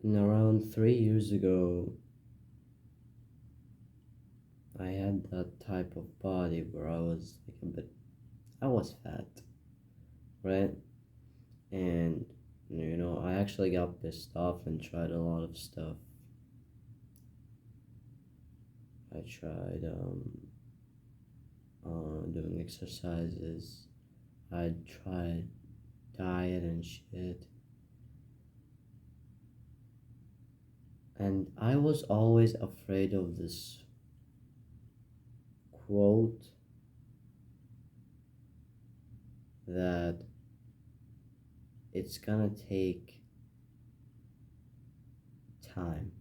And around 3 years ago, I had that type of body where I was like I was fat, right? And I actually got pissed off and tried a lot of stuff. I tried doing exercises. I tried diet and shit. And I was always afraid of this quote that it's gonna take time.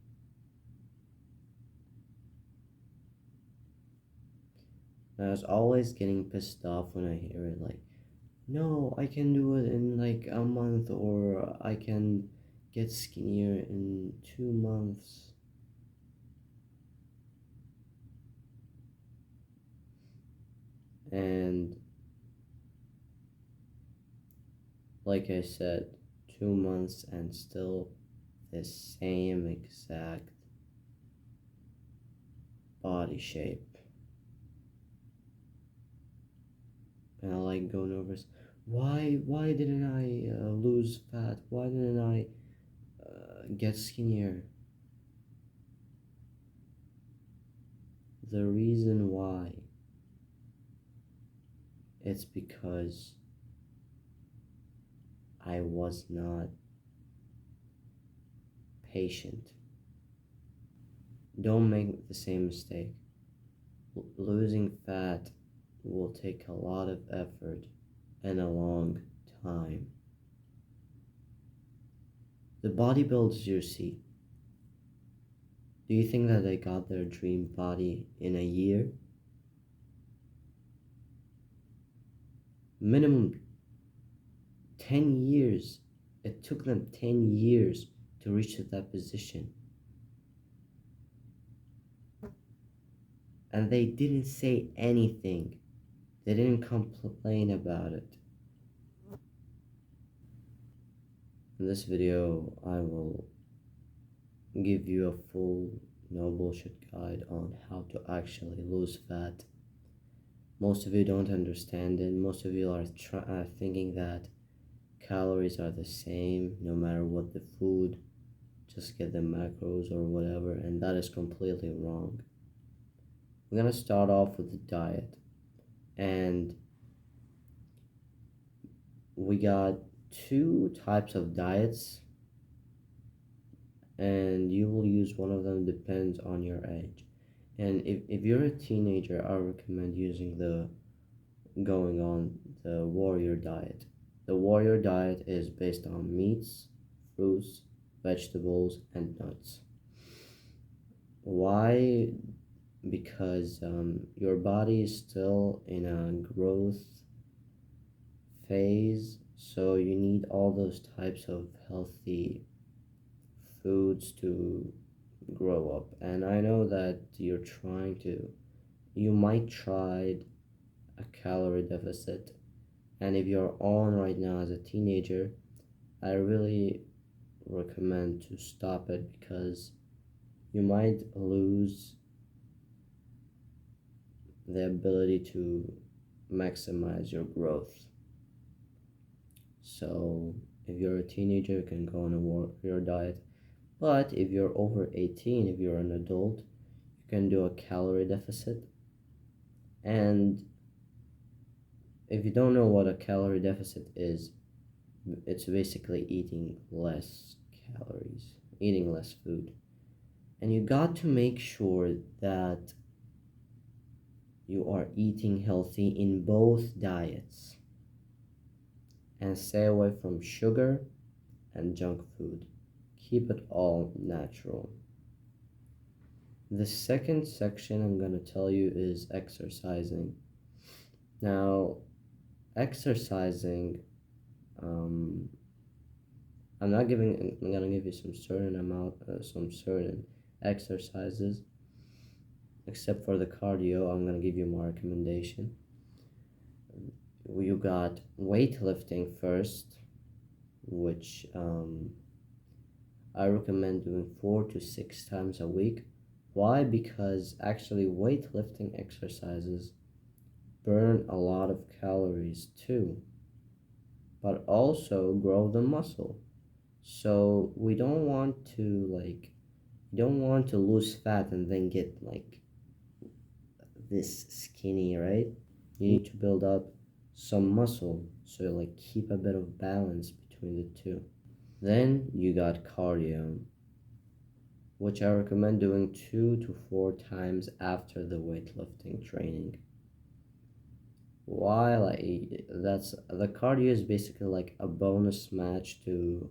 And I was always getting pissed off when I hear it like, no, I can do it in like a month, or I can get skinnier in 2 months. And like I said, 2 months and still the same exact body shape. And I like go nervous. Why didn't I lose fat? Why didn't I get skinnier? The reason why, it's because I was not patient. Don't make the same mistake. Losing fat will take a lot of effort and a long time. The bodybuilders you see, do you think that they got their dream body in a year? Minimum 10 years. It took them 10 years to reach to that position. And they didn't say anything. They didn't complain about it. In this video, I will give you a full no bullshit guide on how to actually lose fat. Most of you don't understand it. Most of you are thinking that calories are the same no matter what the food, just get the macros or whatever, and that is completely wrong. We're gonna start off with the diet, and we got two types of diets, and you will use one of them, depends on your age. And if you're a teenager, I recommend using the going on the warrior diet. The warrior diet is based on meats, fruits, vegetables, and nuts. Why? Because your body is still in a growth phase, so you need all those types of healthy foods to grow up. And I know that you might try a calorie deficit, and if you're on right now as a teenager, I really recommend to stop it, because you might lose the ability to maximize your growth. So if you're a teenager, you can go on a warrior diet. But if you're over 18, if you're an adult, you can do a calorie deficit. And if you don't know what a calorie deficit is, it's basically eating less calories, eating less food. And you got to make sure that you are eating healthy in both diets, and stay away from sugar and junk food. Keep it all natural. The second section I'm going to tell you is exercising. Now, exercising, um, I'm going to give you some certain exercises. Except for the cardio, I'm going to give you my recommendation. You got weightlifting first, which I recommend doing 4 to 6 times a week. Why? Because actually weightlifting exercises burn a lot of calories too, but also grow the muscle. So we don't want to lose fat and then get like this skinny, right? You need to build up some muscle, so like keep a bit of balance between the two. Then you got cardio, which I recommend doing 2 to 4 times after the weightlifting training. Why? Like that's the cardio is basically like a bonus match to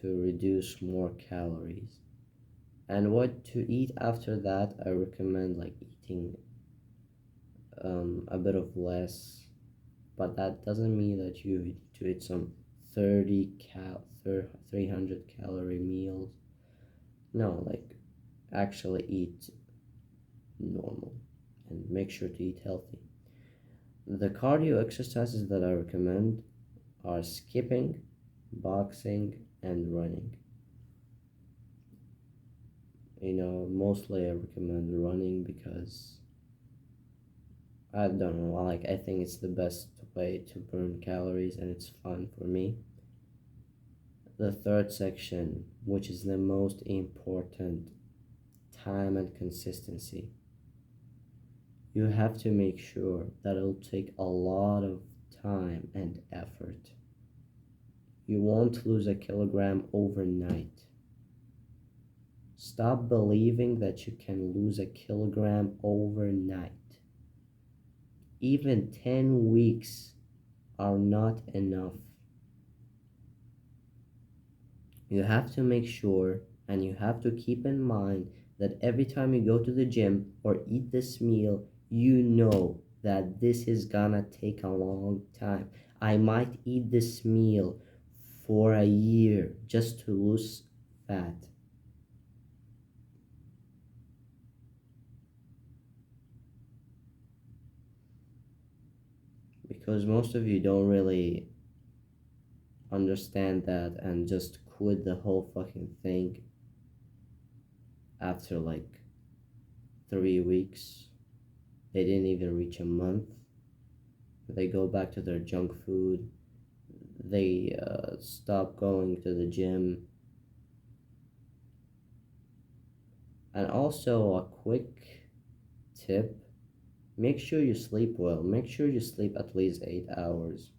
reduce more calories. And what to eat after that, I recommend like eating a bit of less, but that doesn't mean that you need to eat some 300 calorie meals. No, like actually eat normal and make sure to eat healthy. The cardio exercises that I recommend are skipping, boxing, and running. Mostly I recommend running because I don't know, like I think it's the best way to burn calories and it's fun for me. The third section, which is the most important, time and consistency. You have to make sure that it'll take a lot of time and effort. You won't lose a kilogram overnight. Stop believing that you can lose a kilogram overnight. Even 10 weeks are not enough. You have to make sure and you have to keep in mind that every time you go to the gym or eat this meal, you know that this is gonna take a long time. I might eat this meal for a year just to lose fat. Because most of you don't really understand that and just quit the whole fucking thing after like 3 weeks. They didn't even reach a month. They go back to their junk food. They stop going to the gym. And also, a quick tip, make sure you sleep well. Make sure you sleep at least 8 hours.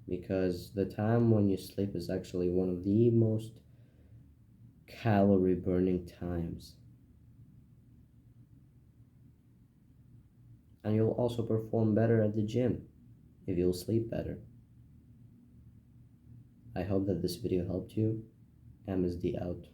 Because the time when you sleep is actually one of the most calorie burning times. And you'll also perform better at the gym if you'll sleep better. I hope that this video helped you. MSD out.